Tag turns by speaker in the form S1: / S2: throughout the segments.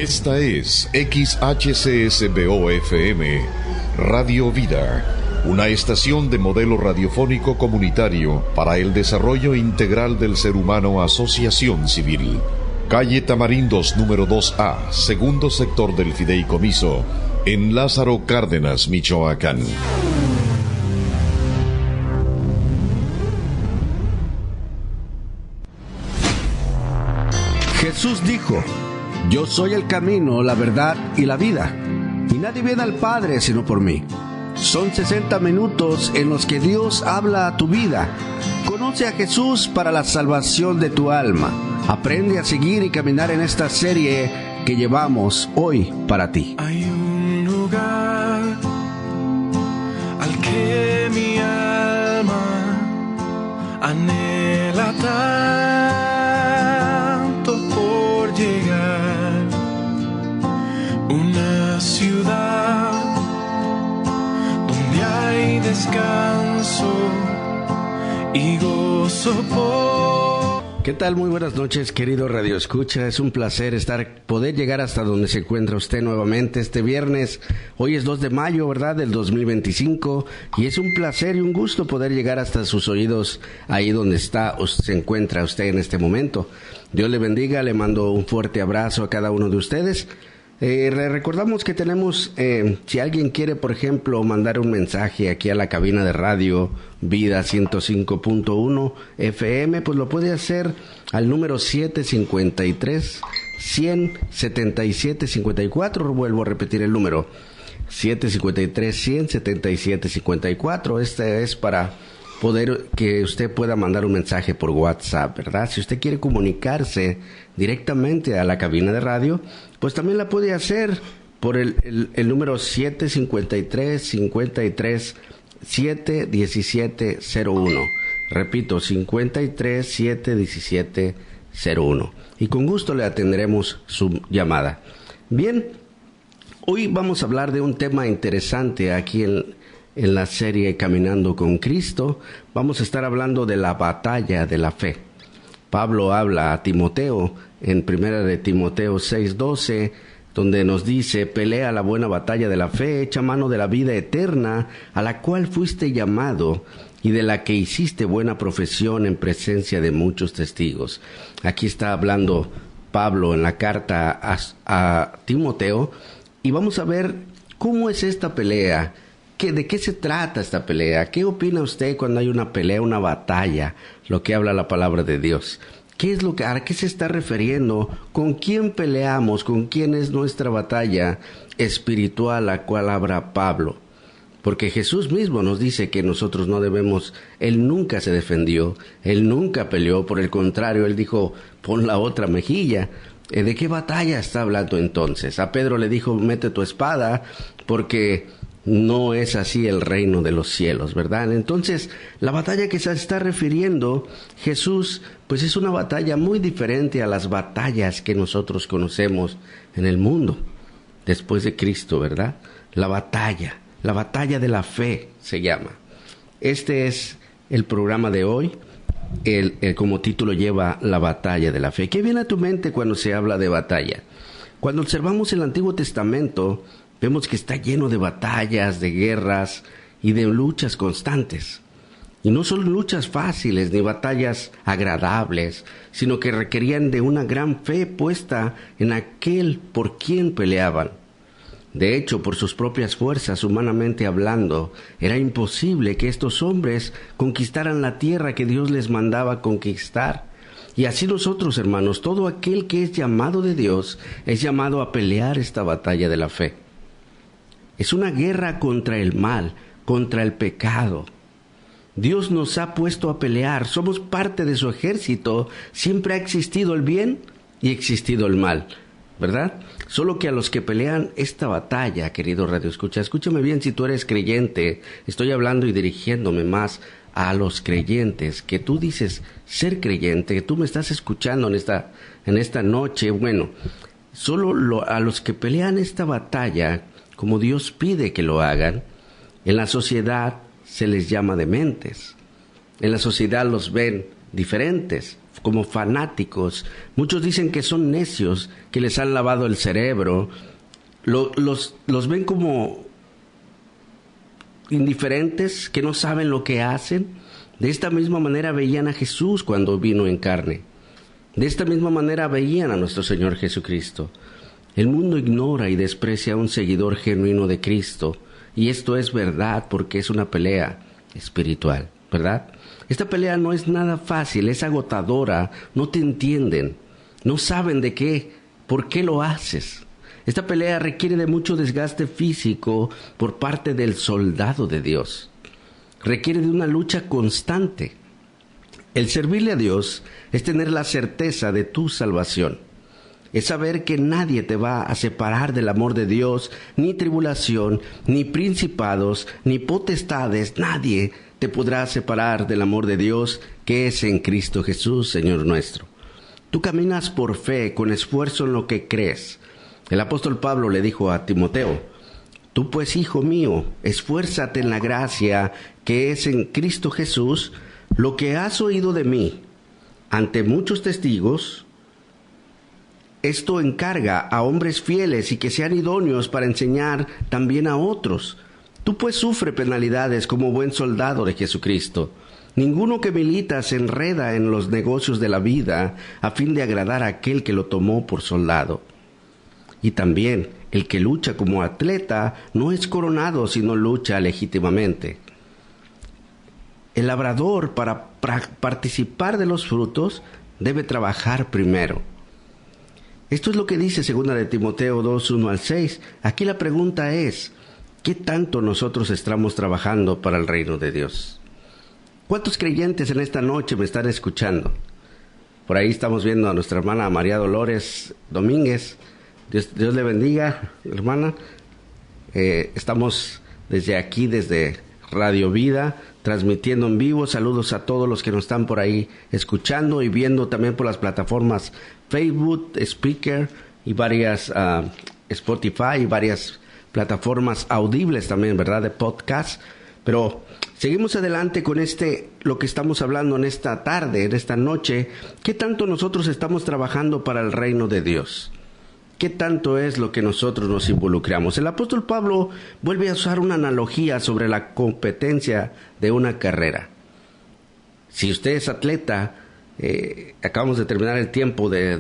S1: Esta es XHCSBO-FM, Radio Vida, una estación de modelo radiofónico comunitario para el desarrollo integral del ser humano. Asociación Civil. Calle Tamarindos número 2A, segundo sector del Fideicomiso, en Lázaro Cárdenas, Michoacán.
S2: Jesús dijo: yo soy el camino, la verdad y la vida, y nadie viene al Padre sino por mí. Son 60 minutos en los que Dios habla a tu vida. Conoce a Jesús para la salvación de tu alma. Aprende a seguir y caminar en esta serie que llevamos hoy para ti.
S3: Hay un lugar al que mi alma anhela tanto por llegar, una ciudad donde hay descanso y gozo por...
S2: ¿Qué tal? Muy buenas noches, querido Radio Escucha. Es un placer poder llegar hasta donde se encuentra usted nuevamente este viernes. Hoy es 2 de mayo, ¿verdad?, del 2025. Y es un placer y un gusto poder llegar hasta sus oídos ahí donde se encuentra usted en este momento. Dios le bendiga, le mando un fuerte abrazo a cada uno de ustedes. Recordamos que tenemos, si alguien quiere, por ejemplo, mandar un mensaje aquí a la cabina de radio Vida 105.1 FM, pues lo puede hacer al número 753-100-7754. Vuelvo a repetir el número, 753-100-7754. Este es para poder que usted pueda mandar un mensaje por WhatsApp, ¿verdad? Si usted quiere comunicarse directamente a la cabina de radio, pues también la puede hacer por el número 753-53-71701. Repito, 53-71701. Y con gusto le atenderemos su llamada. Bien, hoy vamos a hablar de un tema interesante aquí en la serie Caminando con Cristo. Vamos a estar hablando de la batalla de la fe. Pablo habla a Timoteo en 1 de Timoteo 6:12, donde nos dice: pelea la buena batalla de la fe, echa mano de la vida eterna, a la cual fuiste llamado y de la que hiciste buena profesión en presencia de muchos testigos. Aquí está hablando Pablo en la carta a Timoteo, y vamos a ver cómo es esta pelea. ¿De qué se trata esta pelea? ¿Qué opina usted cuando hay una pelea, una batalla? Lo que habla la palabra de Dios. ¿A qué se está refiriendo? ¿Con quién peleamos? ¿Con quién es nuestra batalla espiritual, la cual habla Pablo? Porque Jesús mismo nos dice que nosotros no debemos... Él nunca se defendió, Él nunca peleó. Por el contrario, Él dijo: pon la otra mejilla. ¿De qué batalla está hablando entonces? A Pedro le dijo: mete tu espada, porque... no es así el reino de los cielos, ¿verdad? Entonces, la batalla que se está refiriendo Jesús, pues es una batalla muy diferente a las batallas que nosotros conocemos en el mundo después de Cristo, ¿verdad? La batalla de la fe se llama. Este es el programa de hoy. Como título lleva la batalla de la fe. ¿Qué viene a tu mente cuando se habla de batalla? Cuando observamos el Antiguo Testamento, vemos que está lleno de batallas, de guerras y de luchas constantes. Y no son luchas fáciles ni batallas agradables, sino que requerían de una gran fe puesta en aquel por quien peleaban. De hecho, por sus propias fuerzas, humanamente hablando, era imposible que estos hombres conquistaran la tierra que Dios les mandaba conquistar. Y así nosotros, hermanos, todo aquel que es llamado de Dios es llamado a pelear esta batalla de la fe. Es una guerra contra el mal, contra el pecado. Dios nos ha puesto a pelear, somos parte de su ejército. Siempre ha existido el bien y ha existido el mal, ¿verdad? Solo que a los que pelean esta batalla, querido Radio Escucha, escúchame bien, si tú eres creyente, estoy hablando y dirigiéndome más a los creyentes, que tú dices ser creyente, que tú me estás escuchando en esta noche. Bueno, solo a los que pelean esta batalla, como Dios pide que lo hagan, en la sociedad se les llama dementes. En la sociedad los ven diferentes, como fanáticos. Muchos dicen que son necios, que les han lavado el cerebro. Los ven como indiferentes, que no saben lo que hacen. De esta misma manera veían a Jesús cuando vino en carne. De esta misma manera veían a nuestro Señor Jesucristo. El mundo ignora y desprecia a un seguidor genuino de Cristo, y esto es verdad porque es una pelea espiritual, ¿verdad? Esta pelea no es nada fácil, es agotadora, no te entienden, no saben por qué lo haces. Esta pelea requiere de mucho desgaste físico por parte del soldado de Dios. Requiere de una lucha constante. El servirle a Dios es tener la certeza de tu salvación. Es saber que nadie te va a separar del amor de Dios, ni tribulación, ni principados, ni potestades, nadie te podrá separar del amor de Dios que es en Cristo Jesús, Señor nuestro. Tú caminas por fe, con esfuerzo en lo que crees. El apóstol Pablo le dijo a Timoteo: tú pues, hijo mío, esfuérzate en la gracia que es en Cristo Jesús. Lo que has oído de mí ante muchos testigos, esto encarga a hombres fieles y que sean idóneos para enseñar también a otros. Tú pues sufre penalidades como buen soldado de Jesucristo. Ninguno que milita se enreda en los negocios de la vida a fin de agradar a aquel que lo tomó por soldado. Y también el que lucha como atleta no es coronado, sino lucha legítimamente. El labrador, para participar de los frutos, debe trabajar primero. Esto es lo que dice 2 de Timoteo 2, 1 al 6. Aquí la pregunta es: ¿qué tanto nosotros estamos trabajando para el reino de Dios? ¿Cuántos creyentes en esta noche me están escuchando? Por ahí estamos viendo a nuestra hermana María Dolores Domínguez. Dios le bendiga, hermana. Estamos desde aquí, desde Radio Vida, transmitiendo en vivo. Saludos a todos los que nos están por ahí escuchando y viendo también por las plataformas Facebook, Spreaker y varias Spotify y varias plataformas audibles también, ¿verdad? De podcast. Pero seguimos adelante con lo que estamos hablando en esta tarde, en esta noche. ¿Qué tanto nosotros estamos trabajando para el reino de Dios? ¿Qué tanto es lo que nosotros nos involucramos? El apóstol Pablo vuelve a usar una analogía sobre la competencia de una carrera. Si usted es atleta, acabamos de terminar el tiempo de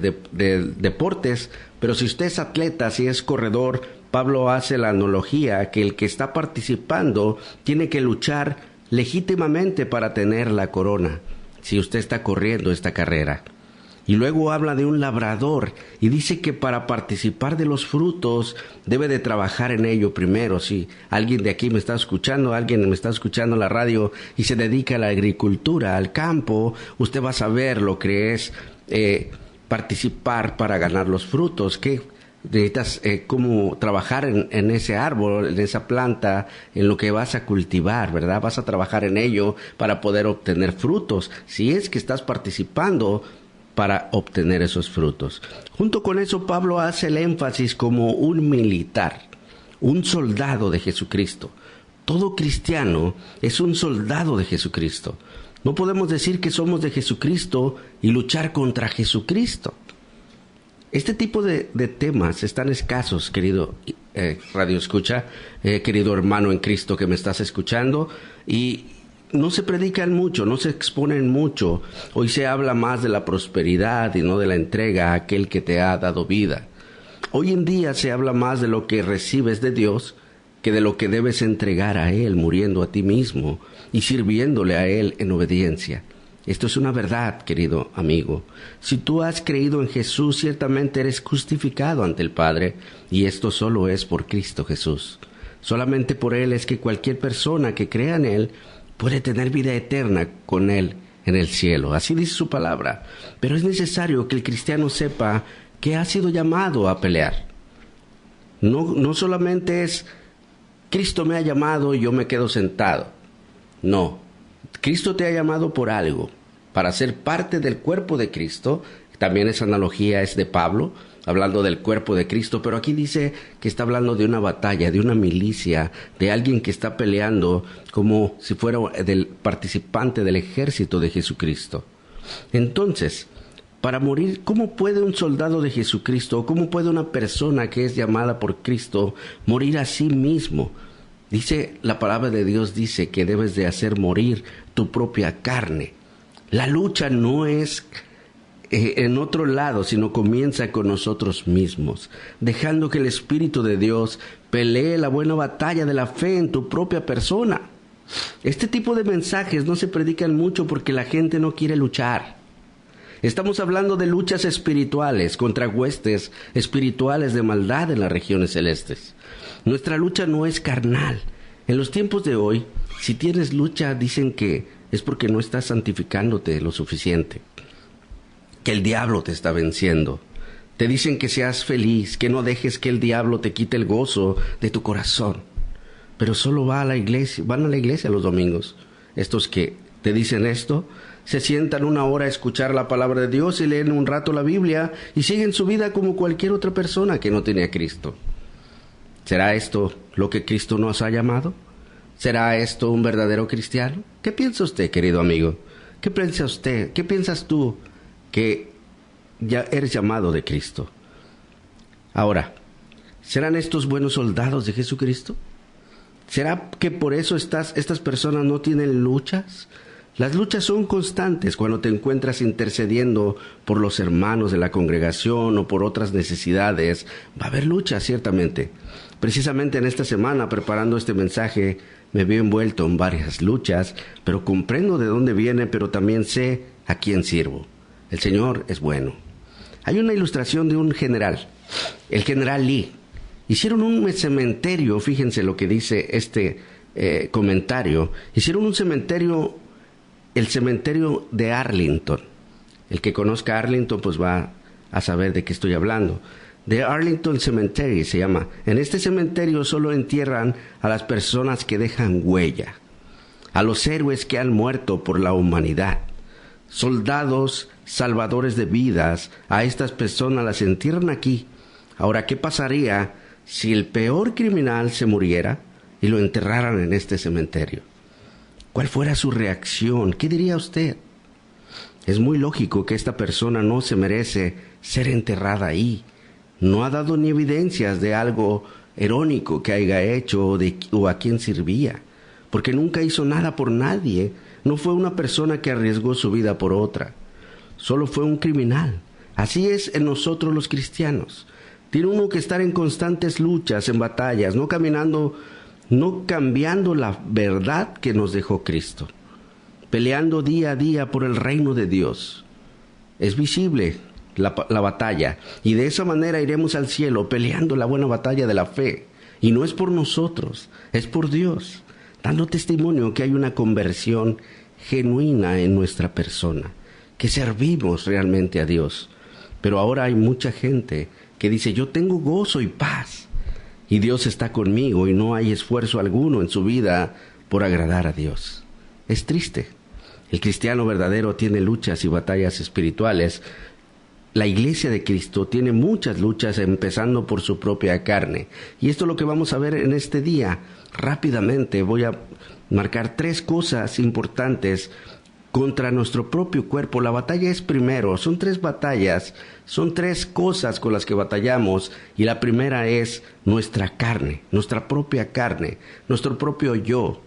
S2: deportes, pero si usted es atleta, si es corredor, Pablo hace la analogía que el que está participando tiene que luchar legítimamente para tener la corona, si usted está corriendo esta carrera. Y luego habla de un labrador y dice que para participar de los frutos debe de trabajar en ello primero. Si alguien de aquí me está escuchando, alguien me está escuchando en la radio y se dedica a la agricultura, al campo, usted va a saber lo que es participar para ganar los frutos. Que necesitas cómo trabajar en ese árbol, en esa planta, en lo que vas a cultivar, ¿verdad? Vas a trabajar en ello para poder obtener frutos. Si es que estás participando para obtener esos frutos. Junto con eso, Pablo hace el énfasis como un militar, un soldado de Jesucristo. Todo cristiano es un soldado de Jesucristo. No podemos decir que somos de Jesucristo y luchar contra Jesucristo. Este tipo de temas están escasos, querido Radio Escucha, querido hermano en Cristo que me estás escuchando, y no se predican mucho, no se exponen mucho. Hoy se habla más de la prosperidad y no de la entrega a aquel que te ha dado vida. Hoy en día se habla más de lo que recibes de Dios que de lo que debes entregar a Él, muriendo a ti mismo y sirviéndole a Él en obediencia. Esto es una verdad, querido amigo. Si tú has creído en Jesús, ciertamente eres justificado ante el Padre, y esto solo es por Cristo Jesús. Solamente por Él es que cualquier persona que crea en Él puede tener vida eterna con Él en el cielo. Así dice su palabra. Pero es necesario que el cristiano sepa que ha sido llamado a pelear. No solamente es Cristo me ha llamado y yo me quedo sentado. No, Cristo te ha llamado por algo, para ser parte del cuerpo de Cristo. También esa analogía es de Pablo, hablando del cuerpo de Cristo, pero aquí dice que está hablando de una batalla, de una milicia, de alguien que está peleando como si fuera del participante del ejército de Jesucristo. Entonces, para morir, ¿cómo puede un soldado de Jesucristo, o cómo puede una persona que es llamada por Cristo morir a sí mismo? Dice, la palabra de Dios dice que debes de hacer morir tu propia carne. La lucha no es en otro lado, sino comienza con nosotros mismos, dejando que el Espíritu de Dios pelee la buena batalla de la fe en tu propia persona. Este tipo de mensajes no se predican mucho porque la gente no quiere luchar. Estamos hablando de luchas espirituales contra huestes espirituales de maldad en las regiones celestes. Nuestra lucha no es carnal. En los tiempos de hoy, si tienes lucha, dicen que es porque no estás santificándote lo suficiente, que el diablo te está venciendo. Te dicen que seas feliz, que no dejes que el diablo te quite el gozo de tu corazón. Pero solo van a la iglesia los domingos. Estos que te dicen esto, se sientan una hora a escuchar la palabra de Dios y leen un rato la Biblia y siguen su vida como cualquier otra persona que no tiene a Cristo. ¿Será esto lo que Cristo nos ha llamado? ¿Será esto un verdadero cristiano? ¿Qué piensa usted, querido amigo? ¿Qué piensa usted? ¿Qué piensas tú que ya eres llamado de Cristo? Ahora, ¿serán estos buenos soldados de Jesucristo? ¿Será que por eso estas personas no tienen luchas? Las luchas son constantes cuando te encuentras intercediendo por los hermanos de la congregación o por otras necesidades. Va a haber luchas, ciertamente. Precisamente en esta semana, preparando este mensaje, me vi envuelto en varias luchas, pero comprendo de dónde viene, pero también sé a quién sirvo. El Señor es bueno. Hay una ilustración de un general, el general Lee. Hicieron un cementerio, fíjense lo que dice este comentario. Hicieron un cementerio, el cementerio de Arlington. El que conozca Arlington pues va a saber de qué estoy hablando. The Arlington Cemetery se llama. En este cementerio solo entierran a las personas que dejan huella, a los héroes que han muerto por la humanidad. Soldados, salvadores de vidas, a estas personas las entierran aquí. Ahora, ¿qué pasaría si el peor criminal se muriera y lo enterraran en este cementerio? ¿Cuál fuera su reacción? ¿Qué diría usted? Es muy lógico que esta persona no se merece ser enterrada ahí. No ha dado ni evidencias de algo heroico que haya hecho o a quién servía, porque nunca hizo nada por nadie. No fue una persona que arriesgó su vida por otra. Solo fue un criminal. Así es en nosotros los cristianos. Tiene uno que estar en constantes luchas, en batallas, no cambiando, no cambiando la verdad que nos dejó Cristo. Peleando día a día por el reino de Dios. Es visible la batalla, y de esa manera iremos al cielo peleando la buena batalla de la fe. Y no es por nosotros, es por Dios, dando testimonio que hay una conversión genuina en nuestra persona, que servimos realmente a Dios. Pero ahora hay mucha gente que dice, yo tengo gozo y paz, y Dios está conmigo, y no hay esfuerzo alguno en su vida por agradar a Dios. Es triste. El cristiano verdadero tiene luchas y batallas espirituales. La iglesia de Cristo tiene muchas luchas, empezando por su propia carne. Y esto es lo que vamos a ver en este día. Rápidamente voy a marcar 3 cosas importantes contra nuestro propio cuerpo. La batalla es primero, son 3 batallas, son 3 cosas con las que batallamos. Y la primera es nuestra carne, nuestra propia carne, nuestro propio yo.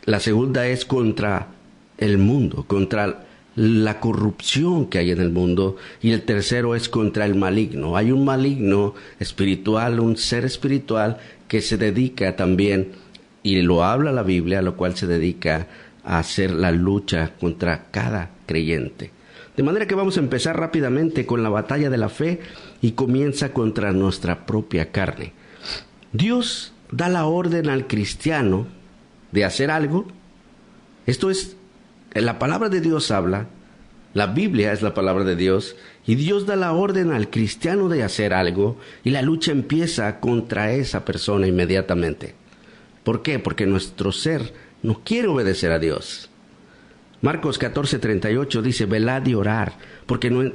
S2: La segunda es contra el mundo, contra la corrupción que hay en el mundo, y el tercero es contra el maligno. Hay un maligno espiritual, un ser espiritual que se dedica también, y lo habla la Biblia, a lo cual se dedica a hacer la lucha contra cada creyente. De manera que vamos a empezar rápidamente con la batalla de la fe, y comienza contra nuestra propia carne. Dios da la orden al cristiano de hacer algo. Esto es, la palabra de Dios habla, la Biblia es la palabra de Dios, y Dios da la orden al cristiano de hacer algo, y la lucha empieza contra esa persona inmediatamente. ¿Por qué? Porque nuestro ser no quiere obedecer a Dios. Marcos 14:38 dice, velad y orad,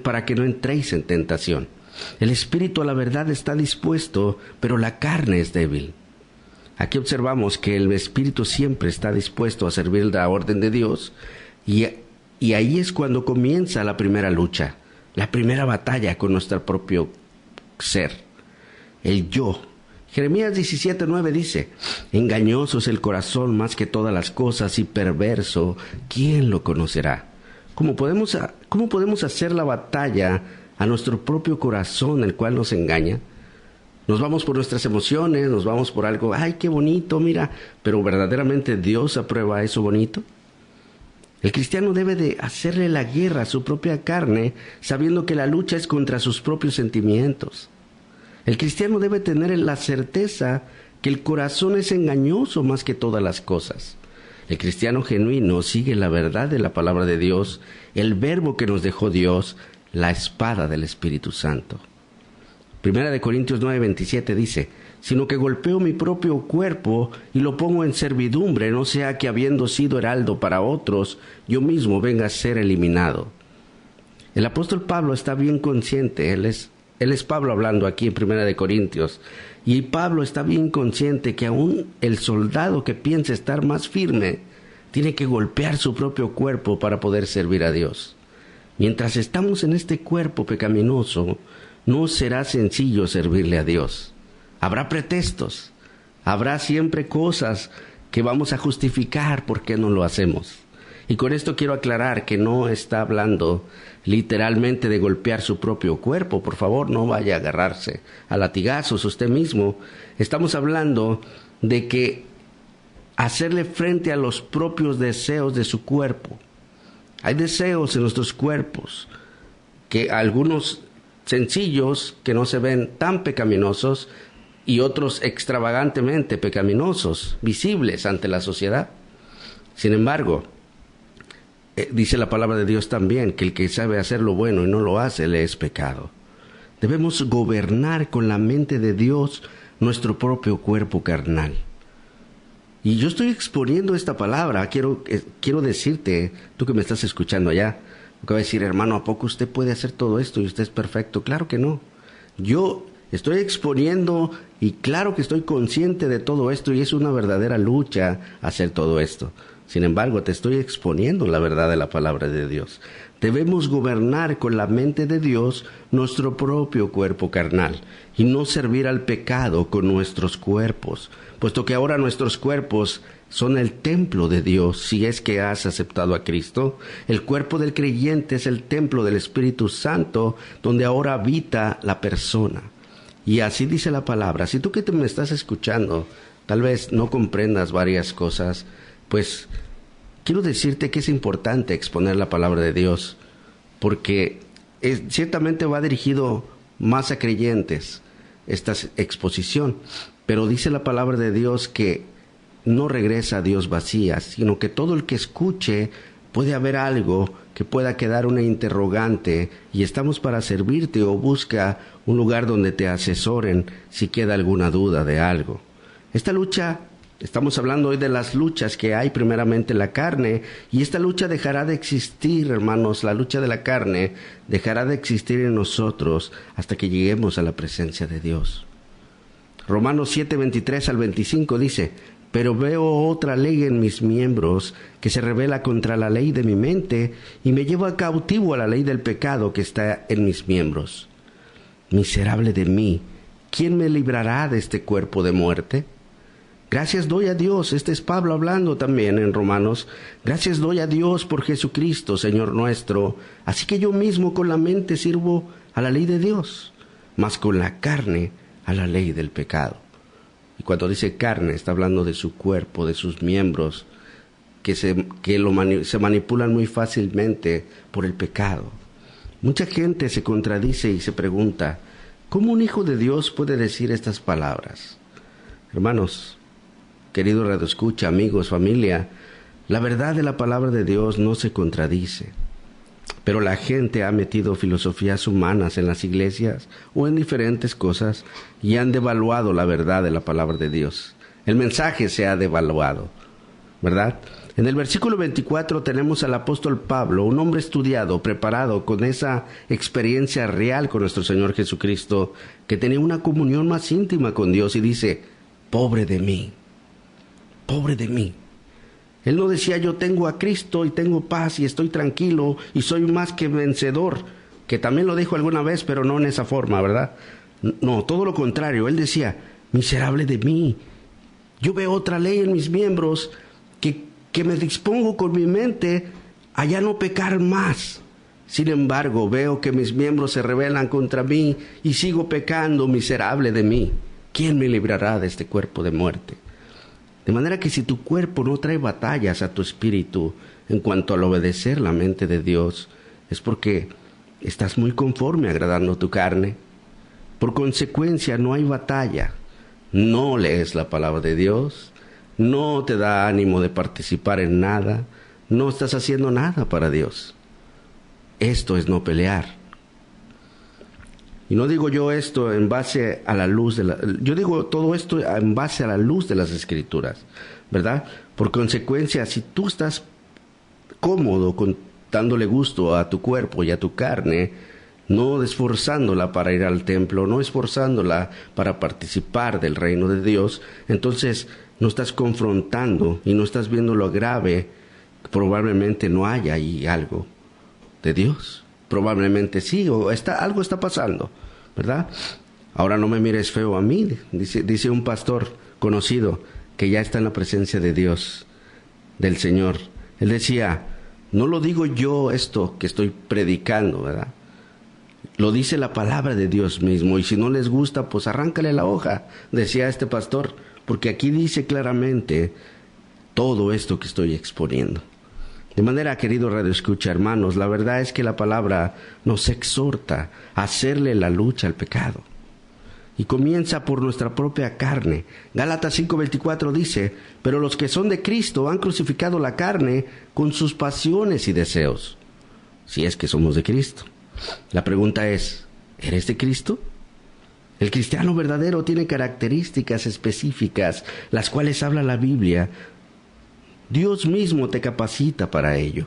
S2: para que no entréis en tentación. El espíritu a la verdad está dispuesto, pero la carne es débil. Aquí observamos que el espíritu siempre está dispuesto a servir la orden de Dios, y Y ahí es cuando comienza la primera lucha, la primera batalla con nuestro propio ser, el yo. Jeremías 17:9 dice: engañoso es el corazón más que todas las cosas y perverso, ¿quién lo conocerá? ¿Cómo podemos hacer la batalla a nuestro propio corazón, el cual nos engaña? Nos vamos por nuestras emociones, nos vamos por algo, ¡ay, qué bonito, mira! Pero ¿verdaderamente Dios aprueba eso bonito? El cristiano debe de hacerle la guerra a su propia carne, sabiendo que la lucha es contra sus propios sentimientos. El cristiano debe tener la certeza que el corazón es engañoso más que todas las cosas. El cristiano genuino sigue la verdad de la palabra de Dios, el verbo que nos dejó Dios, la espada del Espíritu Santo. 1 Corintios 9:27 dice: sino que golpeo mi propio cuerpo y lo pongo en servidumbre, no sea que habiendo sido heraldo para otros, yo mismo venga a ser eliminado. El apóstol Pablo está bien consciente, él es Pablo hablando aquí en 1 Corintios, y Pablo está bien consciente que aún el soldado que piensa estar más firme tiene que golpear su propio cuerpo para poder servir a Dios. Mientras estamos en este cuerpo pecaminoso, no será sencillo servirle a Dios. Habrá pretextos, habrá siempre cosas que vamos a justificar por qué no lo hacemos. Y con esto quiero aclarar que no está hablando literalmente de golpear su propio cuerpo. Por favor, no vaya a agarrarse a latigazos usted mismo. Estamos hablando de que hacerle frente a los propios deseos de su cuerpo. Hay deseos en nuestros cuerpos, que algunos sencillos, que no se ven tan pecaminosos, y otros extravagantemente pecaminosos, visibles ante la sociedad. Sin embargo, dice la palabra de Dios también que el que sabe hacer lo bueno y no lo hace, le es pecado. Debemos gobernar con la mente de Dios nuestro propio cuerpo carnal. Y yo estoy exponiendo esta palabra, quiero decirte, tú que me estás escuchando allá, que va a decir: hermano, ¿a poco usted puede hacer todo esto y usted es perfecto? Claro que no. Yo estoy exponiendo, y claro que estoy consciente de todo esto, y es una verdadera lucha hacer todo esto. Sin embargo, te estoy exponiendo la verdad de la palabra de Dios. Debemos gobernar con la mente de Dios nuestro propio cuerpo carnal y no servir al pecado con nuestros cuerpos, puesto que ahora nuestros cuerpos son el templo de Dios. Si es que has aceptado a Cristo, el cuerpo del creyente es el templo del Espíritu Santo, donde ahora habita la persona. Y así dice la palabra. Si tú que me estás escuchando, tal vez no comprendas varias cosas, pues quiero decirte que es importante exponer la palabra de Dios, porque ciertamente va dirigido más a creyentes esta exposición, pero dice la palabra de Dios que no regresa a Dios vacía, sino que todo el que escuche puede haber algo que pueda quedar una interrogante, y estamos para servirte, o busca un lugar donde te asesoren si queda alguna duda de algo. Esta lucha, estamos hablando hoy de las luchas que hay primeramente en la carne, y esta lucha dejará de existir, hermanos, la lucha de la carne dejará de existir en nosotros hasta que lleguemos a la presencia de Dios. Romanos 7:23 al 25 dice: pero veo otra ley en mis miembros que se rebela contra la ley de mi mente y me lleva cautivo a la ley del pecado que está en mis miembros. Miserable de mí, ¿quién me librará de este cuerpo de muerte? Gracias doy a Dios, este es Pablo hablando también en Romanos, gracias doy a Dios por Jesucristo, Señor nuestro, así que yo mismo con la mente sirvo a la ley de Dios, mas con la carne a la ley del pecado. Y cuando dice carne, está hablando de su cuerpo, de sus miembros, que se manipulan muy fácilmente por el pecado. Mucha gente se contradice y se pregunta: ¿cómo un hijo de Dios puede decir estas palabras? Hermanos, querido radioescucha, amigos, familia, la verdad de la palabra de Dios no se contradice. Pero la gente ha metido filosofías humanas en las iglesias o en diferentes cosas y han devaluado la verdad de la palabra de Dios. El mensaje se ha devaluado, ¿verdad? En el versículo 24 tenemos al apóstol Pablo, un hombre estudiado, preparado, con esa experiencia real con nuestro Señor Jesucristo, que tenía una comunión más íntima con Dios, y dice: pobre de mí, pobre de mí. Él no decía yo tengo a Cristo y tengo paz y estoy tranquilo y soy más que vencedor, que también lo dijo alguna vez, pero no en esa forma, ¿verdad? No, todo lo contrario. Él decía, miserable de mí, yo veo otra ley en mis miembros que me dispongo con mi mente a ya no pecar más. Sin embargo, veo que mis miembros se rebelan contra mí y sigo pecando, miserable de mí. ¿Quién me librará de este cuerpo de muerte? De manera que si tu cuerpo no trae batallas a tu espíritu en cuanto al obedecer la mente de Dios, es porque estás muy conforme agradando tu carne. Por consecuencia, no hay batalla. No lees la palabra de Dios, no te da ánimo de participar en nada, no estás haciendo nada para Dios. Esto es no pelear. Y no digo yo esto en base a la luz yo digo todo esto en base a la luz de las Escrituras, ¿verdad? Por consecuencia, si tú estás cómodo dándole gusto a tu cuerpo y a tu carne, no esforzándola para ir al templo, no esforzándola para participar del reino de Dios, entonces no estás confrontando y no estás viendo lo grave. Probablemente no haya ahí algo de Dios. Probablemente sí, o algo está pasando, ¿verdad? Ahora no me mires feo a mí, dice un pastor conocido que ya está en la presencia de Dios, del Señor. Él decía, no lo digo yo esto que estoy predicando, ¿verdad? Lo dice la palabra de Dios mismo, y si no les gusta, pues arráncale la hoja, decía este pastor, porque aquí dice claramente todo esto que estoy exponiendo. De manera, querido Radio Escucha, hermanos, la verdad es que la palabra nos exhorta a hacerle la lucha al pecado. Y comienza por nuestra propia carne. Gálatas 5:24 dice, pero los que son de Cristo han crucificado la carne con sus pasiones y deseos. Si es que somos de Cristo. La pregunta es, ¿eres de Cristo? El cristiano verdadero tiene características específicas, las cuales habla la Biblia. Dios mismo te capacita para ello.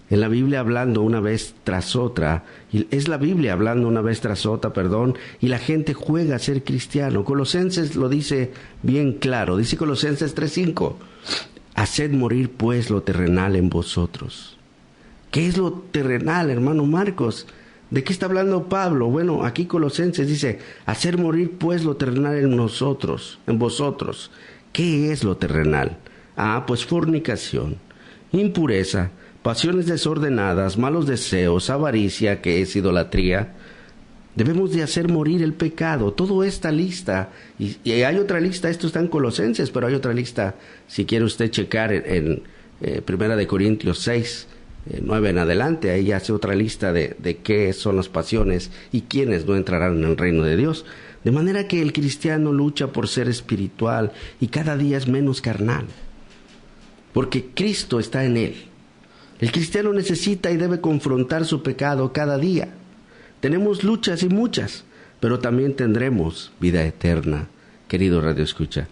S2: En la Biblia hablando una vez tras otra, y es la Biblia hablando una vez tras otra, y la gente juega a ser cristiano. Colosenses lo dice bien claro, dice Colosenses 3:5, haced morir pues lo terrenal en vosotros. ¿Qué es lo terrenal, hermano Marcos? ¿De qué está hablando Pablo? Bueno, aquí Colosenses dice, hacer morir pues lo terrenal en nosotros, en vosotros. ¿Qué es lo terrenal? Pues fornicación, impureza, pasiones desordenadas, malos deseos, avaricia, que es idolatría. Debemos de hacer morir el pecado. Toda esta lista, y hay otra lista, esto está en Colosenses, pero hay otra lista, si quiere usted checar en 1 Corintios 6, 9 en adelante, ahí hace otra lista de qué son las pasiones y quiénes no entrarán en el reino de Dios. De manera que el cristiano lucha por ser espiritual y cada día es menos carnal, porque Cristo está en él. El cristiano necesita y debe confrontar su pecado cada día. Tenemos luchas y muchas, pero también tendremos vida eterna, querido Radio Escucha.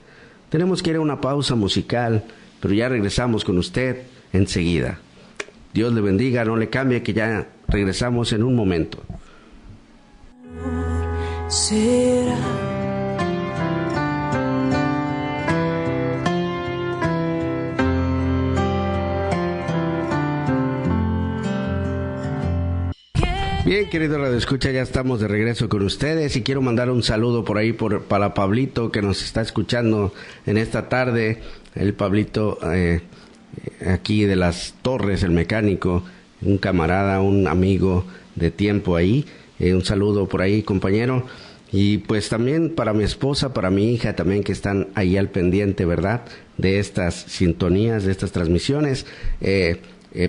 S2: Tenemos que ir a una pausa musical, pero ya regresamos con usted enseguida. Dios le bendiga, no le cambie, que ya regresamos en un momento.
S4: Será
S2: Bien, querido Radio Escucha, ya estamos de regreso con ustedes y quiero mandar un saludo por ahí para Pablito, que nos está escuchando en esta tarde. El Pablito aquí de las Torres, el mecánico, un camarada, un amigo de tiempo ahí. Un saludo por ahí, compañero. Y pues también para mi esposa, para mi hija también, que están ahí al pendiente, ¿verdad?, de estas sintonías, de estas transmisiones.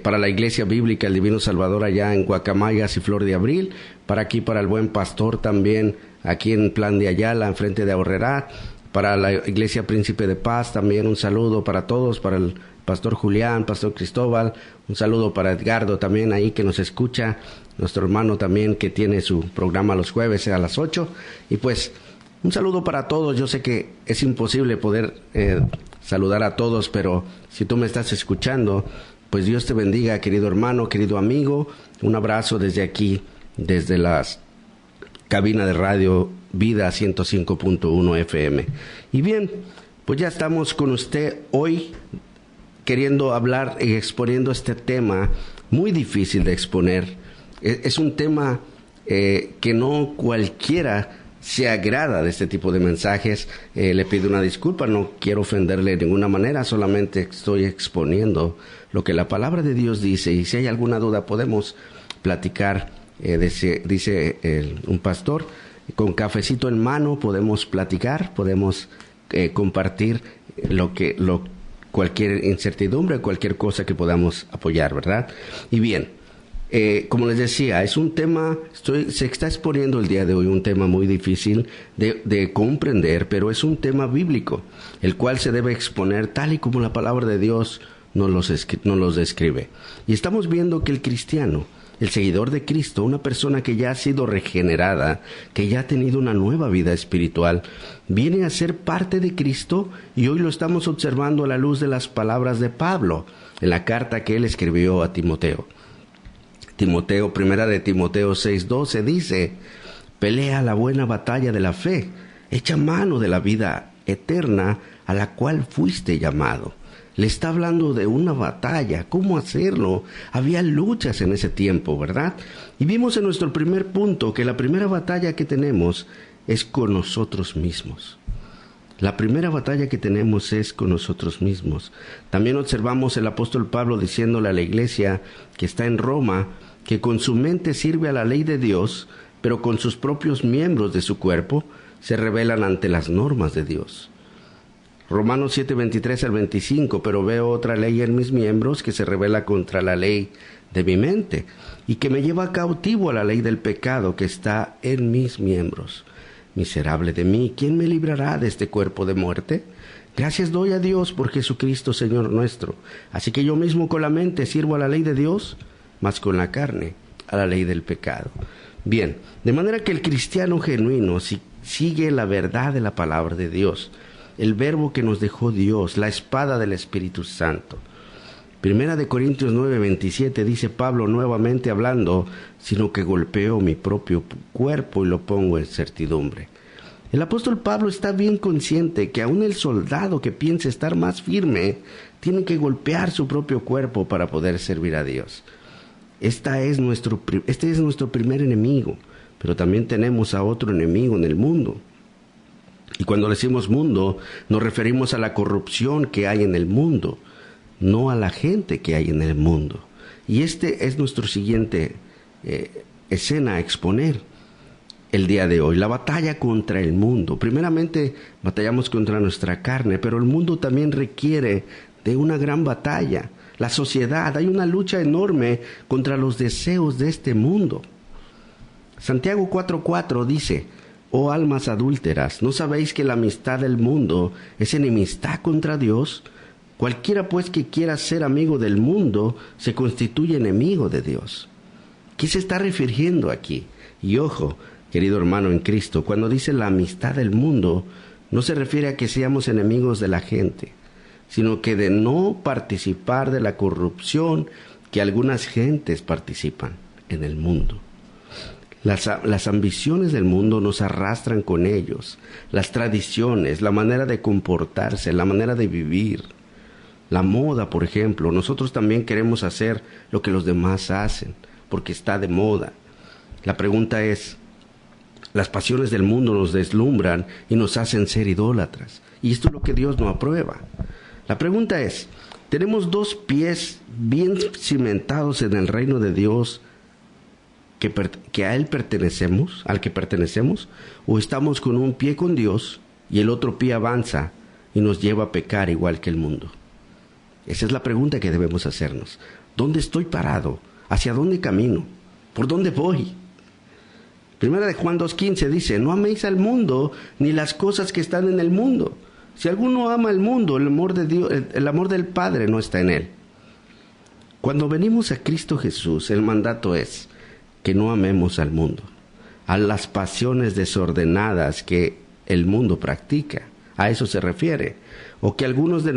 S2: Para la Iglesia Bíblica El Divino Salvador allá en Guacamayas y Flor de Abril, para aquí para el Buen Pastor también, aquí en Plan de Ayala, enfrente de Aurrerá, para la Iglesia Príncipe de Paz también un saludo para todos, para el Pastor Julián, Pastor Cristóbal, un saludo para Edgardo también ahí que nos escucha, nuestro hermano también que tiene su programa los jueves a las 8, y pues un saludo para todos. Yo sé que es imposible poder saludar a todos, pero si tú me estás escuchando, pues Dios te bendiga, querido hermano, querido amigo. Un abrazo desde aquí, desde la cabina de radio Vida 105.1 FM. Y bien, pues ya estamos con usted hoy. queriendo hablar y exponiendo este tema muy difícil de exponer. Es un tema que no cualquiera se agrada de este tipo de mensajes. Le pido una disculpa, no quiero ofenderle de ninguna manera, solamente estoy exponiendo lo que la palabra de Dios dice, y si hay alguna duda podemos platicar, dice un pastor, con cafecito en mano podemos platicar, podemos compartir cualquier incertidumbre, cualquier cosa que podamos apoyar, ¿verdad? Y bien, como les decía, es un tema, se está exponiendo el día de hoy un tema muy difícil de comprender, pero es un tema bíblico, el cual se debe exponer tal y como la palabra de Dios nos los describe. Y estamos viendo que el cristiano, el seguidor de Cristo, una persona que ya ha sido regenerada, que ya ha tenido una nueva vida espiritual, viene a ser parte de Cristo, y hoy lo estamos observando a la luz de las palabras de Pablo en la carta que él escribió a Timoteo. Primera de Timoteo 6:12 dice: pelea la buena batalla de la fe, echa mano de la vida eterna a la cual fuiste llamado. Le está hablando de una batalla, cómo hacerlo. Había luchas en ese tiempo, ¿verdad? Y vimos en nuestro primer punto que la primera batalla que tenemos es con nosotros mismos. La primera batalla que tenemos es con nosotros mismos. También observamos el apóstol Pablo diciéndole a la iglesia que está en Roma que con su mente sirve a la ley de Dios, pero con sus propios miembros de su cuerpo se rebelan ante las normas de Dios. Romanos 7:23 al 25, pero veo otra ley en mis miembros que se rebela contra la ley de mi mente y que me lleva cautivo a la ley del pecado que está en mis miembros. Miserable de mí, ¿quién me librará de este cuerpo de muerte? Gracias doy a Dios por Jesucristo, Señor nuestro. Así que yo mismo con la mente sirvo a la ley de Dios, mas con la carne a la ley del pecado. Bien, de manera que el cristiano genuino sigue la verdad de la palabra de Dios, el verbo que nos dejó Dios, la espada del Espíritu Santo. Primera de Corintios 9:27 dice Pablo nuevamente hablando, sino que golpeo mi propio cuerpo y lo pongo en certidumbre. El apóstol Pablo está bien consciente que aún el soldado que piensa estar más firme tiene que golpear su propio cuerpo para poder servir a Dios. Este es nuestro primer enemigo, pero también tenemos a otro enemigo en el mundo. Y cuando decimos mundo, nos referimos a la corrupción que hay en el mundo, no a la gente que hay en el mundo. Y este es nuestro siguiente escena a exponer el día de hoy, la batalla contra el mundo. Primeramente, batallamos contra nuestra carne, pero el mundo también requiere de una gran batalla. La sociedad, hay una lucha enorme contra los deseos de este mundo. Santiago 4:4 dice: oh almas adúlteras, ¿no sabéis que la amistad del mundo es enemistad contra Dios? Cualquiera pues que quiera ser amigo del mundo se constituye enemigo de Dios. ¿Qué se está refiriendo aquí? Y ojo, querido hermano en Cristo, cuando dice la amistad del mundo, no se refiere a que seamos enemigos de la gente, sino que de no participar de la corrupción que algunas gentes participan en el mundo. Las ambiciones del mundo nos arrastran con ellos, las tradiciones, la manera de comportarse, la manera de vivir, la moda, por ejemplo. Nosotros también queremos hacer lo que los demás hacen, porque está de moda. La pregunta es, las pasiones del mundo nos deslumbran y nos hacen ser idólatras, y esto es lo que Dios no aprueba. La pregunta es, ¿tenemos dos pies bien cimentados en el reino de Dios que a Él pertenecemos, al que pertenecemos, o estamos con un pie con Dios y el otro pie avanza y nos lleva a pecar igual que el mundo? Esa es la pregunta que debemos hacernos. ¿Dónde estoy parado? ¿Hacia dónde camino? ¿Por dónde voy? Primera de Juan 2:15 dice: no améis al mundo ni las cosas que están en el mundo. Si alguno ama al mundo, el amor de Dios, el amor del Padre no está en él. Cuando venimos a Cristo Jesús, el mandato es que no amemos al mundo, a las pasiones desordenadas que el mundo practica. A eso se refiere. O que algunos de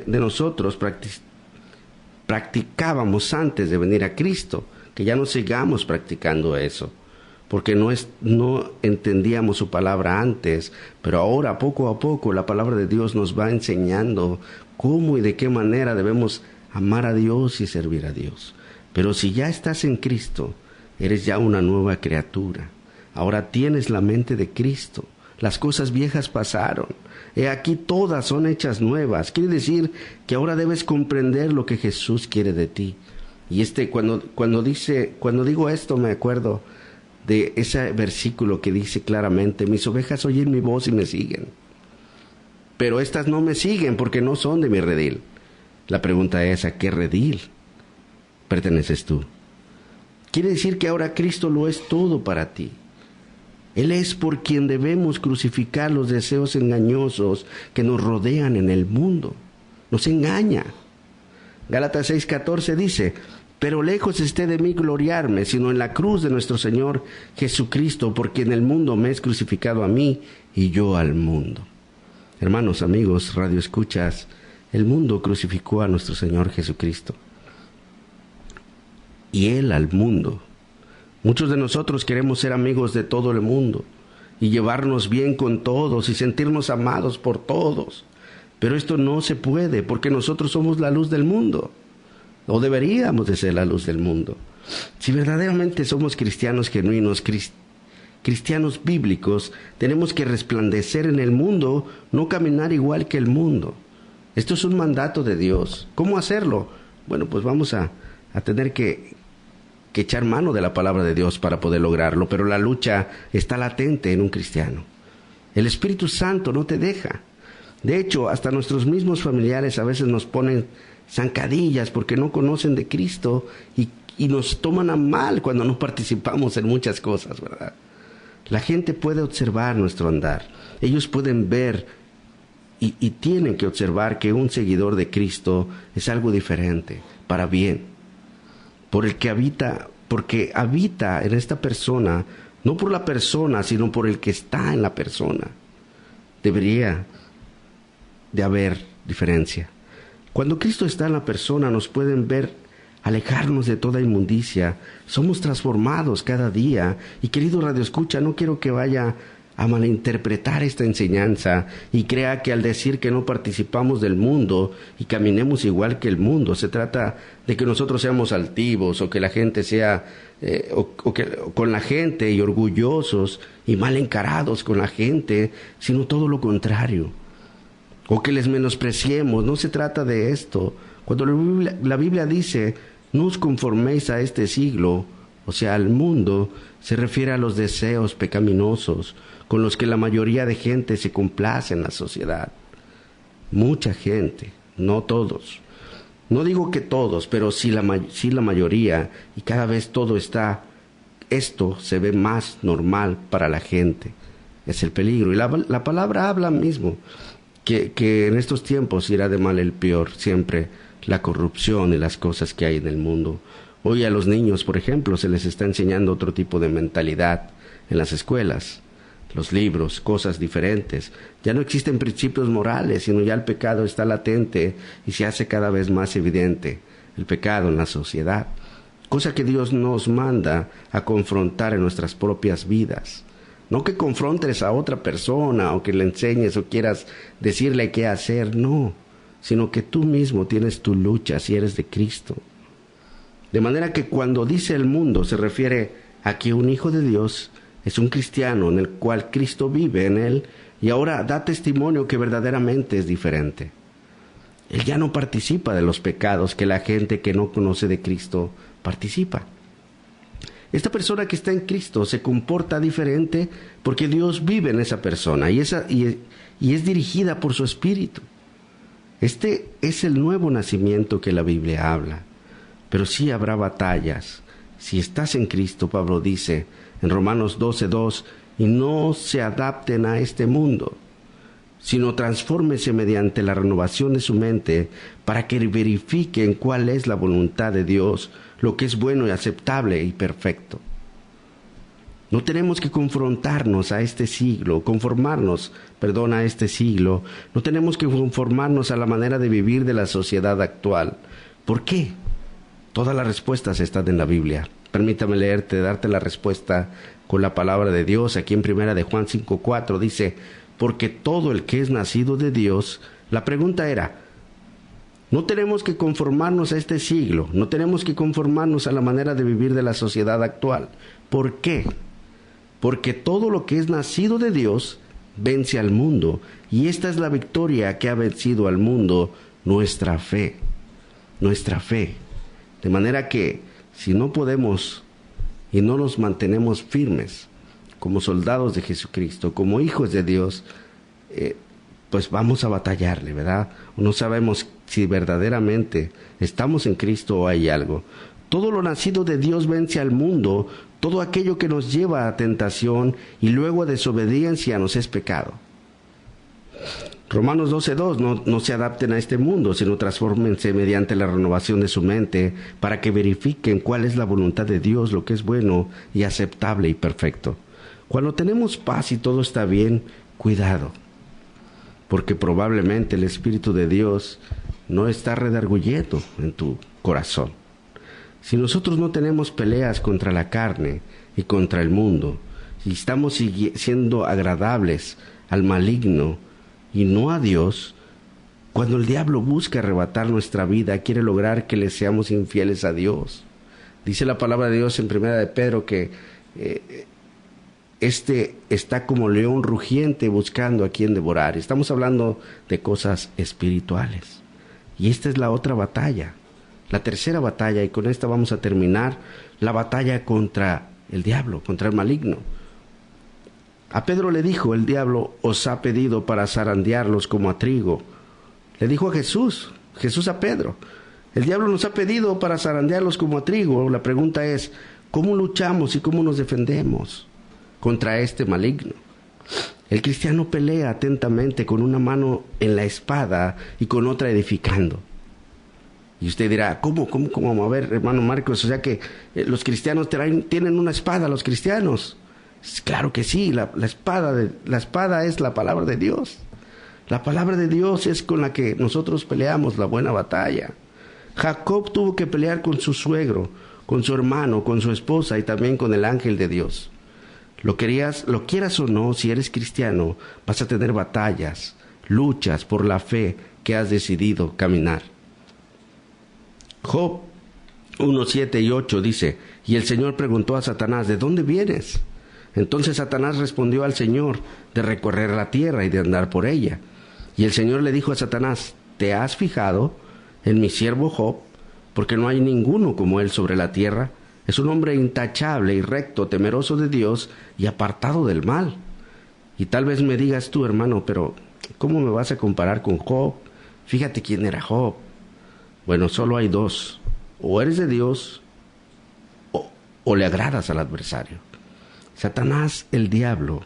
S2: nosotros practicábamos antes de venir a Cristo, que ya no sigamos practicando eso, porque no entendíamos su palabra antes, pero ahora poco a poco la palabra de Dios nos va enseñando cómo y de qué manera debemos amar a Dios y servir a Dios. Pero si ya estás en Cristo, eres ya una nueva criatura. Ahora tienes la mente de Cristo. Las cosas viejas pasaron. He aquí todas son hechas nuevas. Quiere decir que ahora debes comprender lo que Jesús quiere de ti. Y cuando digo esto, me acuerdo de ese versículo que dice claramente: mis ovejas oyen mi voz y me siguen. Pero estas no me siguen porque no son de mi redil. La pregunta es: ¿a qué redil perteneces tú? Quiere decir que ahora Cristo lo es todo para ti. Él es por quien debemos crucificar los deseos engañosos que nos rodean en el mundo. Nos engaña. Gálatas 6:14 dice: pero lejos esté de mí gloriarme, sino en la cruz de nuestro Señor Jesucristo, porque en el mundo me es crucificado a mí y yo al mundo. Hermanos, amigos, radioescuchas, el mundo crucificó a nuestro Señor Jesucristo. Y Él al mundo. Muchos de nosotros queremos ser amigos de todo el mundo y llevarnos bien con todos y sentirnos amados por todos. Pero esto no se puede porque nosotros somos la luz del mundo. O deberíamos de ser la luz del mundo. Si verdaderamente somos cristianos genuinos, cristianos bíblicos, tenemos que resplandecer en el mundo, no caminar igual que el mundo. Esto es un mandato de Dios. ¿Cómo hacerlo? Bueno, pues vamos a tener que echar mano de la palabra de Dios para poder lograrlo, pero la lucha está latente en un cristiano. El Espíritu Santo no te deja. De hecho, hasta nuestros mismos familiares a veces nos ponen zancadillas porque no conocen de Cristo y nos toman a mal cuando no participamos en muchas cosas, ¿verdad? La gente puede observar nuestro andar. Ellos pueden ver y tienen que observar que un seguidor de Cristo es algo diferente, para bien. Porque habita en esta persona, no por la persona, sino por el que está en la persona. Debería de haber diferencia. Cuando Cristo está en la persona, nos pueden ver alejarnos de toda inmundicia. Somos transformados cada día. Y querido radioescucha, no quiero que vaya a malinterpretar esta enseñanza y crea que al decir que no participamos del mundo y caminemos igual que el mundo, se trata de que nosotros seamos altivos o que la gente sea con la gente y orgullosos y mal encarados con la gente, sino todo lo contrario. O que les menospreciemos. No se trata de esto. Cuando la Biblia dice: no os conforméis a este siglo, o sea, al mundo, se refiere a los deseos pecaminosos con los que la mayoría de gente se complace en la sociedad. Mucha gente, no todos. No digo que todos, pero sí la mayoría, y cada vez esto se ve más normal para la gente. Es el peligro. Y la palabra habla mismo que en estos tiempos irá de mal el peor, siempre la corrupción y las cosas que hay en el mundo. Hoy a los niños, por ejemplo, se les está enseñando otro tipo de mentalidad en las escuelas, los libros, cosas diferentes. Ya no existen principios morales, sino ya el pecado está latente y se hace cada vez más evidente el pecado en la sociedad, cosa que Dios nos manda a confrontar en nuestras propias vidas. No que confrontes a otra persona o que le enseñes o quieras decirle qué hacer, no, sino que tú mismo tienes tu lucha si eres de Cristo. De manera que cuando dice el mundo se refiere a que un hijo de Dios es un cristiano en el cual Cristo vive en él y ahora da testimonio que verdaderamente es diferente. Él ya no participa de los pecados que la gente que no conoce de Cristo participa. Esta persona que está en Cristo se comporta diferente porque Dios vive en esa persona y es dirigida por su Espíritu. Este es el nuevo nacimiento que la Biblia habla. Pero sí habrá batallas. Si estás en Cristo, Pablo dice en Romanos 12:2, y no se adapten a este mundo, sino transfórmese mediante la renovación de su mente para que verifiquen cuál es la voluntad de Dios, lo que es bueno y aceptable y perfecto. No tenemos que conformarnos a este siglo. No tenemos que conformarnos a la manera de vivir de la sociedad actual. ¿Por qué? Todas las respuestas están en la Biblia. Permítame darte la respuesta con la palabra de Dios. Aquí en 1 de Juan 5:4 dice: porque todo el que es nacido de Dios, la pregunta era, No tenemos que conformarnos a este siglo, no tenemos que conformarnos a la manera de vivir de la sociedad actual. ¿Por qué? Porque todo lo que es nacido de Dios vence al mundo, y esta es la victoria que ha vencido al mundo, nuestra fe. Nuestra fe. De manera que si no podemos y no nos mantenemos firmes como soldados de Jesucristo, como hijos de Dios, pues vamos a batallarle, ¿verdad? No sabemos si verdaderamente estamos en Cristo o hay algo. Todo lo nacido de Dios vence al mundo, todo aquello que nos lleva a tentación y luego a desobediencia nos es pecado. Romanos 12:2, no se adapten a este mundo, sino transfórmense mediante la renovación de su mente, para que verifiquen cuál es la voluntad de Dios, lo que es bueno y aceptable y perfecto. Cuando tenemos paz y todo está bien, cuidado, porque probablemente el Espíritu de Dios no está redarguyendo en tu corazón. Si nosotros no tenemos peleas contra la carne y contra el mundo, y estamos siendo agradables al maligno y no a Dios, cuando el diablo busca arrebatar nuestra vida, quiere lograr que le seamos infieles a Dios. Dice la palabra de Dios en 1 de Pedro que está como león rugiente buscando a quien devorar. Estamos hablando de cosas espirituales. Y esta es la otra batalla, la tercera batalla, y con esta vamos a terminar, la batalla contra el diablo, contra el maligno. A Pedro le dijo, el diablo os ha pedido para zarandearlos como a trigo. Le dijo a Jesús a Pedro, el diablo nos ha pedido para zarandearlos como a trigo. La pregunta es, ¿cómo luchamos y cómo nos defendemos contra este maligno? El cristiano pelea atentamente con una mano en la espada y con otra edificando. Y usted dirá, ¿cómo? A ver, hermano Marcos, o sea que los cristianos tienen una espada, los cristianos. Claro que sí, la espada es la palabra de Dios. La palabra de Dios es con la que nosotros peleamos la buena batalla. Jacob tuvo que pelear con su suegro, con su hermano, con su esposa y también con el ángel de Dios. Lo quieras o no, si eres cristiano, vas a tener batallas, luchas por la fe que has decidido caminar. Job 1, 7 y 8 dice, y el Señor preguntó a Satanás, ¿de dónde vienes? Entonces Satanás respondió al Señor, de recorrer la tierra y de andar por ella. Y el Señor le dijo a Satanás, ¿te has fijado en mi siervo Job? Porque no hay ninguno como él sobre la tierra. Es un hombre intachable y recto, temeroso de Dios y apartado del mal. Y tal vez me digas tú, hermano, pero ¿cómo me vas a comparar con Job? Fíjate quién era Job. Bueno, solo hay dos. O eres de Dios o le agradas al adversario. Satanás, el diablo,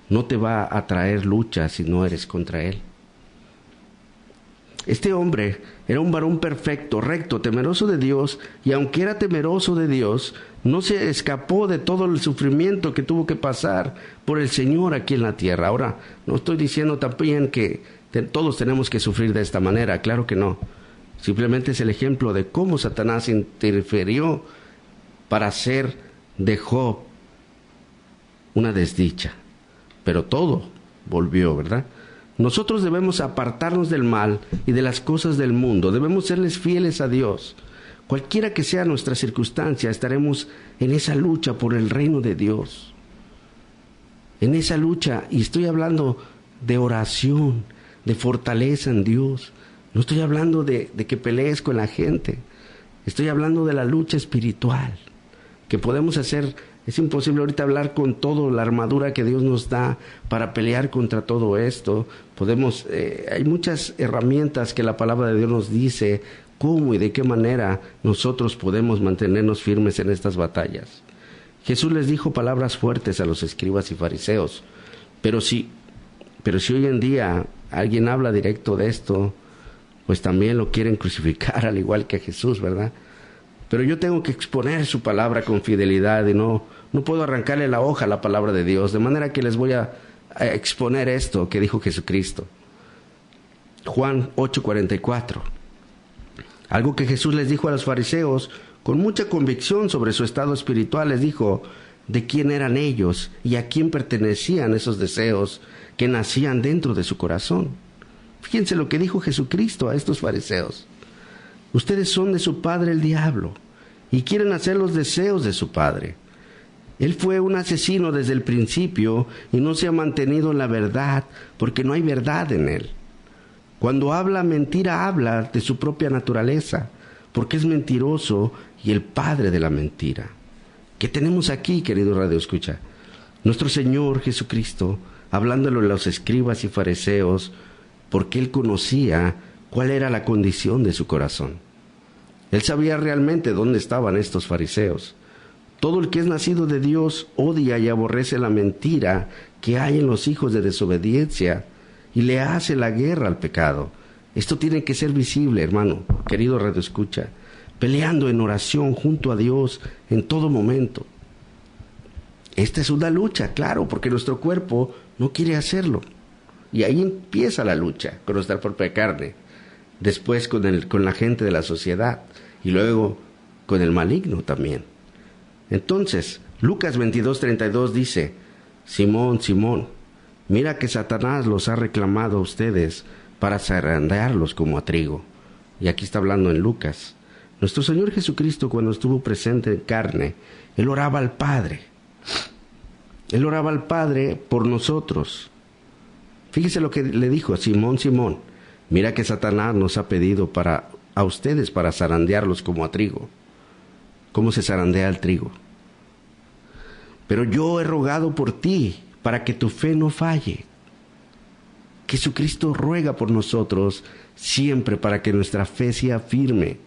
S2: no te va a traer lucha si no eres contra él. Este hombre era un varón perfecto, recto, temeroso de Dios, y aunque era temeroso de Dios, no se escapó de todo el sufrimiento que tuvo que pasar por el Señor aquí en la tierra. Ahora, no estoy diciendo también que todos tenemos que sufrir de esta manera, claro que no. Simplemente es el ejemplo de cómo Satanás interfirió para hacer de Job una desdicha. Pero todo volvió, ¿verdad? Nosotros debemos apartarnos del mal y de las cosas del mundo. Debemos serles fieles a Dios. Cualquiera que sea nuestra circunstancia, estaremos en esa lucha por el reino de Dios. En esa lucha, y estoy hablando de oración, de fortaleza en Dios. No estoy hablando de que pelees con la gente. Estoy hablando de la lucha espiritual que podemos hacer. Es imposible ahorita hablar con toda la armadura que Dios nos da para pelear contra todo esto. Hay muchas herramientas que la palabra de Dios nos dice cómo y de qué manera nosotros podemos mantenernos firmes en estas batallas. Jesús les dijo palabras fuertes a los escribas y fariseos, pero si hoy en día alguien habla directo de esto, pues también lo quieren crucificar al igual que a Jesús, ¿verdad? Pero yo tengo que exponer su palabra con fidelidad y no puedo arrancarle la hoja a la palabra de Dios. De manera que les voy a exponer esto que dijo Jesucristo. Juan 8:44. Algo que Jesús les dijo a los fariseos con mucha convicción sobre su estado espiritual. Les dijo de quién eran ellos y a quién pertenecían esos deseos que nacían dentro de su corazón. Fíjense lo que dijo Jesucristo a estos fariseos. Ustedes son de su padre el diablo y quieren hacer los deseos de su padre. Él fue un asesino desde el principio y no se ha mantenido en la verdad porque no hay verdad en él. Cuando habla mentira, habla de su propia naturaleza, porque es mentiroso y el padre de la mentira. ¿Qué tenemos aquí, querido Radio Escucha? Nuestro Señor Jesucristo, hablándole a los escribas y fariseos, porque Él conocía cuál era la condición de su corazón. Él sabía realmente dónde estaban estos fariseos. Todo el que es nacido de Dios odia y aborrece la mentira que hay en los hijos de desobediencia y le hace la guerra al pecado. Esto tiene que ser visible, hermano, querido Radio Escucha, peleando en oración junto a Dios en todo momento. Esta es una lucha, claro, porque nuestro cuerpo no quiere hacerlo. Y ahí empieza la lucha con nuestra propia carne, después con la gente de la sociedad y luego con el maligno también. Entonces, Lucas 22:32 dice: Simón, Simón, mira que Satanás los ha reclamado a ustedes para zarandearlos como a trigo. Y aquí está hablando en Lucas. Nuestro Señor Jesucristo, cuando estuvo presente en carne, Él oraba al Padre. Él oraba al Padre por nosotros. Fíjese lo que le dijo: Simón, Simón, mira que Satanás nos ha pedido a ustedes para zarandearlos como a trigo. ¿Cómo se zarandea el trigo? Pero yo he rogado por ti para que tu fe no falle. Jesucristo ruega por nosotros siempre para que nuestra fe sea firme.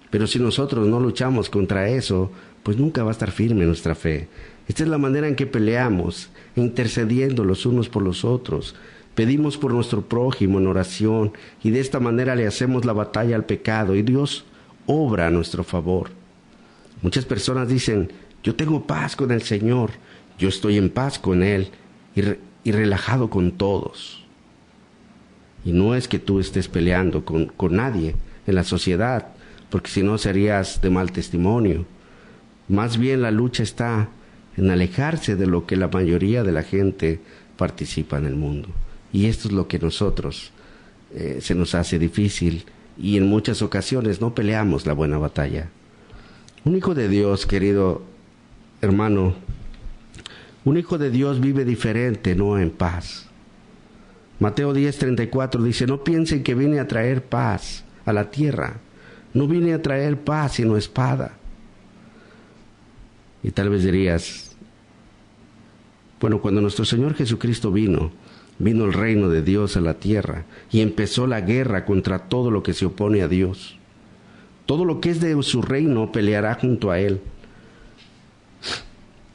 S2: Pero si nosotros no luchamos contra eso, pues nunca va a estar firme nuestra fe. Esta es la manera en que peleamos, intercediendo los unos por los otros. Pedimos por nuestro prójimo en oración y de esta manera le hacemos la batalla al pecado y Dios obra a nuestro favor. Muchas personas dicen: yo tengo paz con el Señor, yo estoy en paz con Él y relajado con todos. Y no es que tú estés peleando con nadie en la sociedad, porque si no serías de mal testimonio. Más bien la lucha está en alejarse de lo que la mayoría de la gente participa en el mundo. Y esto es lo que nosotros se nos hace difícil y en muchas ocasiones no peleamos la buena batalla. Un hijo de Dios, querido hermano, un hijo de Dios vive diferente, no en paz. Mateo 10:34 dice: no piensen que vine a traer paz a la tierra. No vine a traer paz sino espada. Y tal vez dirías: bueno, cuando nuestro Señor Jesucristo vino el reino de Dios a la tierra y empezó la guerra contra todo lo que se opone a Dios. Todo lo que es de su reino peleará junto a Él.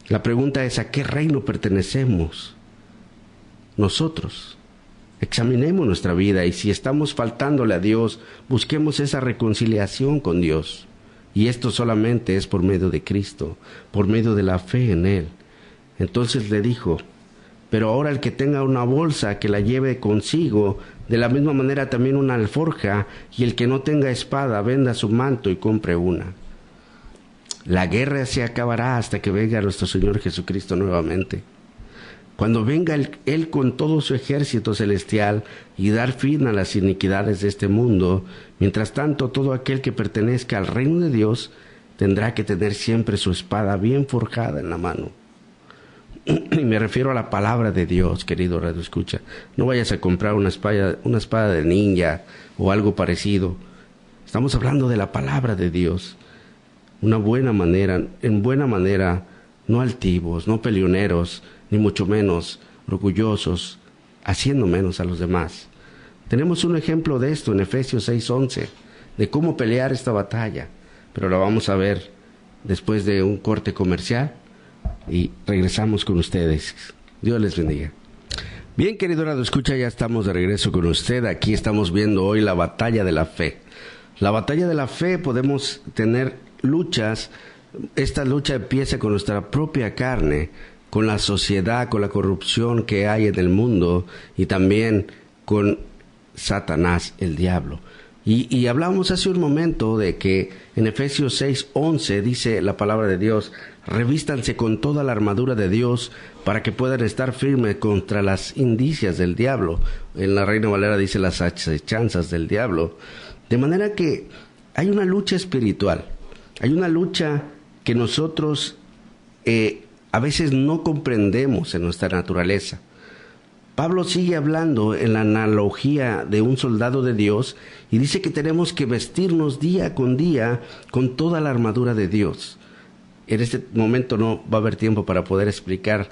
S2: La pregunta es: ¿a qué reino pertenecemos nosotros? Examinemos nuestra vida y si estamos faltándole a Dios, busquemos esa reconciliación con Dios. Y esto solamente es por medio de Cristo, por medio de la fe en Él. Entonces le dijo: pero ahora el que tenga una bolsa, que la lleve consigo, de la misma manera también una alforja, y el que no tenga espada, venda su manto y compre una. La guerra se acabará hasta que venga nuestro Señor Jesucristo nuevamente. Cuando venga Él con todo su ejército celestial y dar fin a las iniquidades de este mundo, mientras tanto todo aquel que pertenezca al reino de Dios tendrá que tener siempre su espada bien forjada en la mano. Y me refiero a la palabra de Dios, querido Radio Escucha. No vayas a comprar una espada de ninja o algo parecido. Estamos hablando de la palabra de Dios. En buena manera, no altivos, no peleoneros, ni mucho menos orgullosos, haciendo menos a los demás. Tenemos un ejemplo de esto en Efesios 6:11, de cómo pelear esta batalla, pero lo vamos a ver después de un corte comercial y regresamos con ustedes. Dios les bendiga. Bien, querido Radio Escucha, ya estamos de regreso con usted. Aquí estamos viendo hoy la batalla de la fe. La batalla de la fe, podemos tener luchas. Esta lucha empieza con nuestra propia carne, con la sociedad, con la corrupción que hay en el mundo y también con Satanás, el diablo. Y hablábamos hace un momento de que en Efesios 6:11 dice la palabra de Dios: revístanse con toda la armadura de Dios para que puedan estar firmes contra las indicias del diablo. En la Reina Valera dice las acechanzas del diablo. De manera que hay una lucha espiritual, hay una lucha que nosotros a veces no comprendemos en nuestra naturaleza. Pablo sigue hablando en la analogía de un soldado de Dios y dice que tenemos que vestirnos día con día con toda la armadura de Dios. En este momento no va a haber tiempo para poder explicar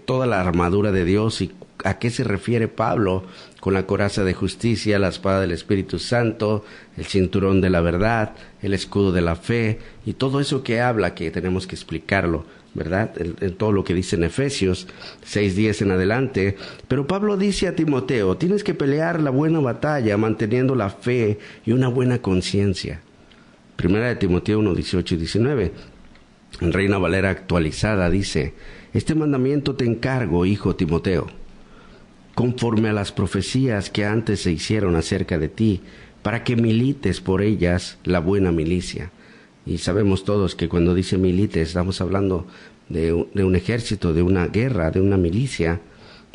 S2: toda la armadura de Dios y a qué se refiere Pablo con la coraza de justicia, la espada del Espíritu Santo, el cinturón de la verdad, el escudo de la fe y todo eso que habla, que tenemos que explicarlo, ¿verdad? En todo lo que dice en Efesios 6:10 en adelante. Pero Pablo dice a Timoteo, tienes que pelear la buena batalla manteniendo la fe y una buena conciencia. Primera de Timoteo 1:18 y 19. En Reina Valera actualizada dice, este mandamiento te encargo, hijo Timoteo, conforme a las profecías que antes se hicieron acerca de ti, para que milites por ellas la buena milicia. Y sabemos todos que cuando dice milites, estamos hablando de un ejército, de una guerra, de una milicia,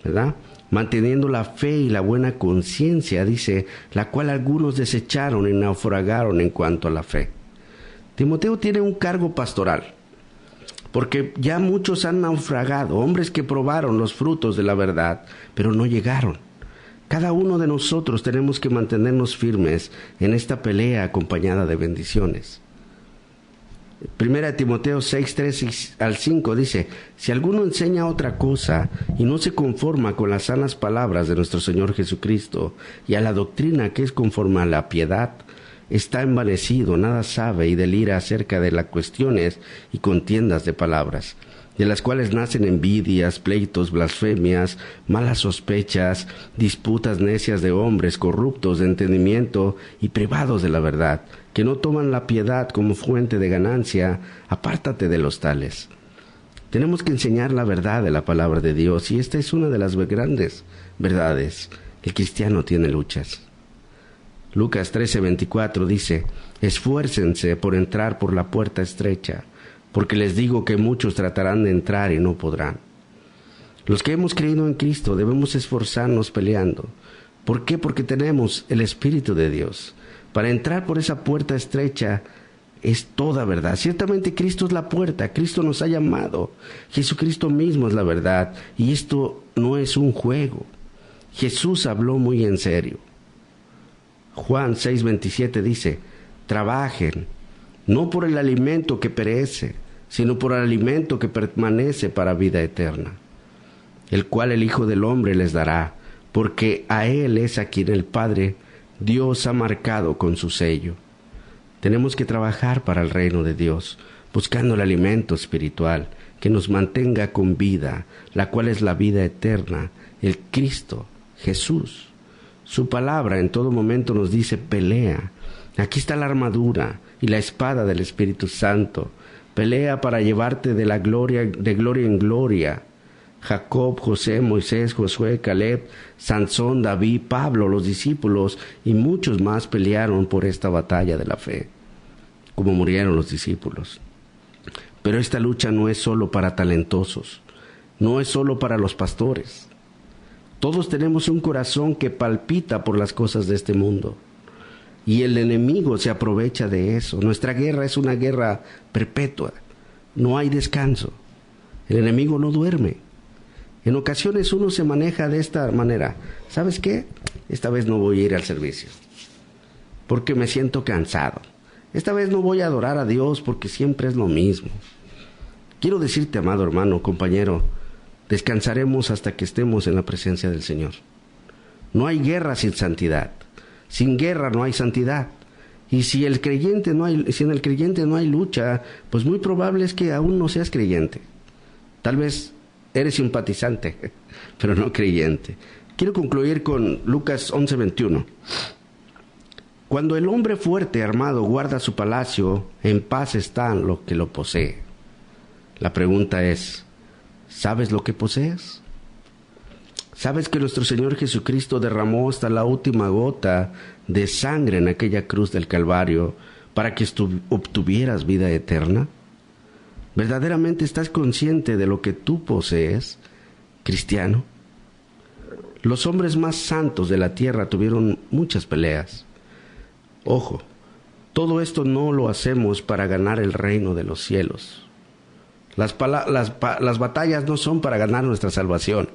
S2: ¿verdad? Manteniendo la fe y la buena conciencia, dice, la cual algunos desecharon y naufragaron en cuanto a la fe. Timoteo tiene un cargo pastoral, porque ya muchos han naufragado, hombres que probaron los frutos de la verdad, pero no llegaron. Cada uno de nosotros tenemos que mantenernos firmes en esta pelea acompañada de bendiciones. Primera de Timoteo 6:3 al 5 dice, si alguno enseña otra cosa y no se conforma con las sanas palabras de nuestro Señor Jesucristo y a la doctrina que es conforme a la piedad, está envanecido, nada sabe y delira acerca de las cuestiones y contiendas de palabras, de las cuales nacen envidias, pleitos, blasfemias, malas sospechas, disputas necias de hombres corruptos de entendimiento y privados de la verdad, que no toman la piedad como fuente de ganancia. Apártate de los tales. Tenemos que enseñar la verdad de la palabra de Dios, y esta es una de las grandes verdades. El cristiano tiene luchas. Lucas 13:24 dice, esfuércense por entrar por la puerta estrecha, porque les digo que muchos tratarán de entrar y no podrán. Los que hemos creído en Cristo debemos esforzarnos peleando. ¿Por qué? Porque tenemos el Espíritu de Dios. Para entrar por esa puerta estrecha es toda verdad. Ciertamente Cristo es la puerta, Cristo nos ha llamado, Jesucristo mismo es la verdad, y esto no es un juego. Jesús habló muy en serio. Juan 6:27 dice, trabajen, no por el alimento que perece, sino por el alimento que permanece para vida eterna, el cual el Hijo del Hombre les dará, porque a Él es a quien el Padre Dios ha marcado con su sello. Tenemos que trabajar para el reino de Dios, buscando el alimento espiritual que nos mantenga con vida, la cual es la vida eterna, el Cristo, Jesús. Su palabra en todo momento nos dice pelea. Aquí está la armadura y la espada del Espíritu Santo. Pelea para llevarte de gloria en gloria. Jacob, José, Moisés, Josué, Caleb, Sansón, David, Pablo, los discípulos y muchos más pelearon por esta batalla de la fe, como murieron los discípulos. Pero esta lucha no es solo para talentosos, no es solo para los pastores. Todos tenemos un corazón que palpita por las cosas de este mundo, y el enemigo se aprovecha de eso. Nuestra guerra es una guerra perpetua, no hay descanso. El enemigo no duerme. En ocasiones uno se maneja de esta manera. ¿Sabes qué? Esta vez no voy a ir al servicio, porque me siento cansado. Esta vez no voy a adorar a Dios porque siempre es lo mismo. Quiero decirte, amado hermano, compañero, descansaremos hasta que estemos en la presencia del Señor. No hay guerra sin santidad. Sin guerra no hay santidad. Y si en el creyente no hay lucha, pues muy probable es que aún no seas creyente. Tal vez eres simpatizante, pero no creyente. Quiero concluir con Lucas 11:21. Cuando el hombre fuerte armado guarda su palacio, en paz están los que lo poseen. La pregunta es, ¿sabes lo que posees? ¿Sabes que nuestro Señor Jesucristo derramó hasta la última gota de sangre en aquella cruz del Calvario para que obtuvieras vida eterna? ¿Verdaderamente estás consciente de lo que tú posees, cristiano? Los hombres más santos de la tierra tuvieron muchas peleas. Ojo, Todo esto no lo hacemos para ganar el reino de los cielos. Las batallas no son para ganar nuestra salvación,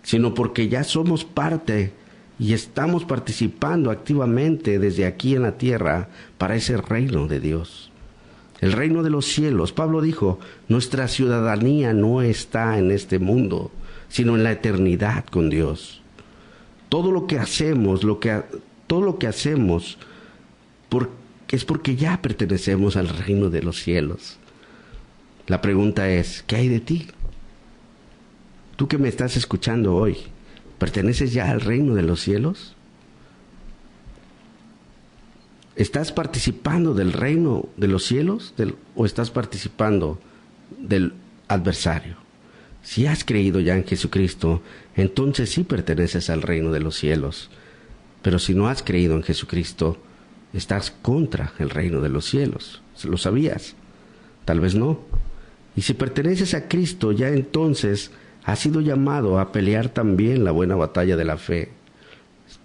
S2: sino porque ya somos parte y estamos participando activamente desde aquí en la tierra para ese reino de Dios. El reino de los cielos. Pablo dijo, nuestra ciudadanía no está en este mundo, sino en la eternidad con Dios. Todo lo que hacemos, es porque ya pertenecemos al reino de los cielos. La pregunta es, ¿qué hay de ti? Tú que me estás escuchando hoy, ¿perteneces ya al reino de los cielos? ¿Estás participando del reino de los cielos o estás participando del adversario? Si has creído ya en Jesucristo, entonces sí perteneces al reino de los cielos. Pero si no has creído en Jesucristo, estás contra el reino de los cielos. ¿Lo sabías? Tal vez no. Y si perteneces a Cristo, ya entonces has sido llamado a pelear también la buena batalla de la fe.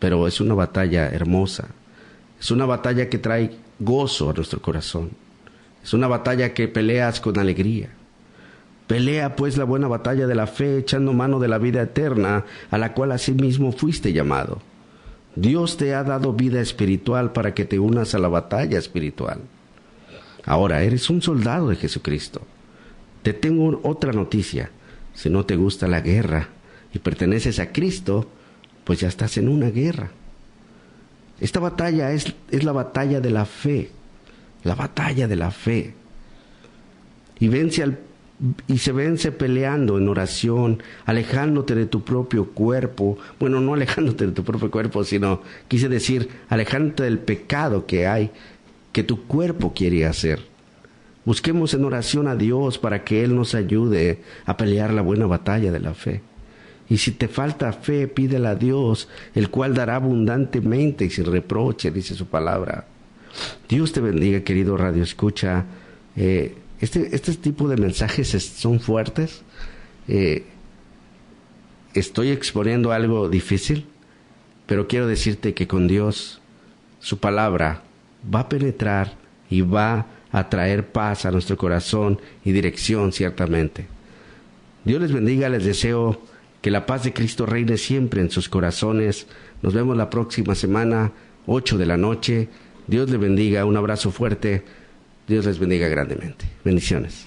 S2: Pero es una batalla hermosa. Es una batalla que trae gozo a nuestro corazón. Es una batalla que peleas con alegría. Pelea pues la buena batalla de la fe, echando mano de la vida eterna, a la cual asimismo fuiste llamado. Dios te ha dado vida espiritual para que te unas a la batalla espiritual. Ahora eres un soldado de Jesucristo. Te tengo otra noticia. Si no te gusta la guerra y perteneces a Cristo, pues ya estás en una guerra. Esta batalla es la batalla de la fe. La batalla de la fe. Y se vence peleando en oración, alejándote de tu propio cuerpo. Bueno, no alejándote de tu propio cuerpo, sino, quise decir, alejándote del pecado que hay, que tu cuerpo quiere hacer. Busquemos en oración a Dios para que Él nos ayude a pelear la buena batalla de la fe. Y si te falta fe, pídela a Dios, el cual dará abundantemente y sin reproche, dice su palabra. Dios te bendiga, querido Radio Escucha. Este tipo de mensajes son fuertes. Estoy exponiendo algo difícil, pero quiero decirte que con Dios, su palabra va a penetrar y va a traer paz a nuestro corazón y dirección ciertamente. Dios les bendiga, les deseo que la paz de Cristo reine siempre en sus corazones. Nos vemos la próxima semana, 8 de la noche. Dios les bendiga, un abrazo fuerte. Dios les bendiga grandemente. Bendiciones.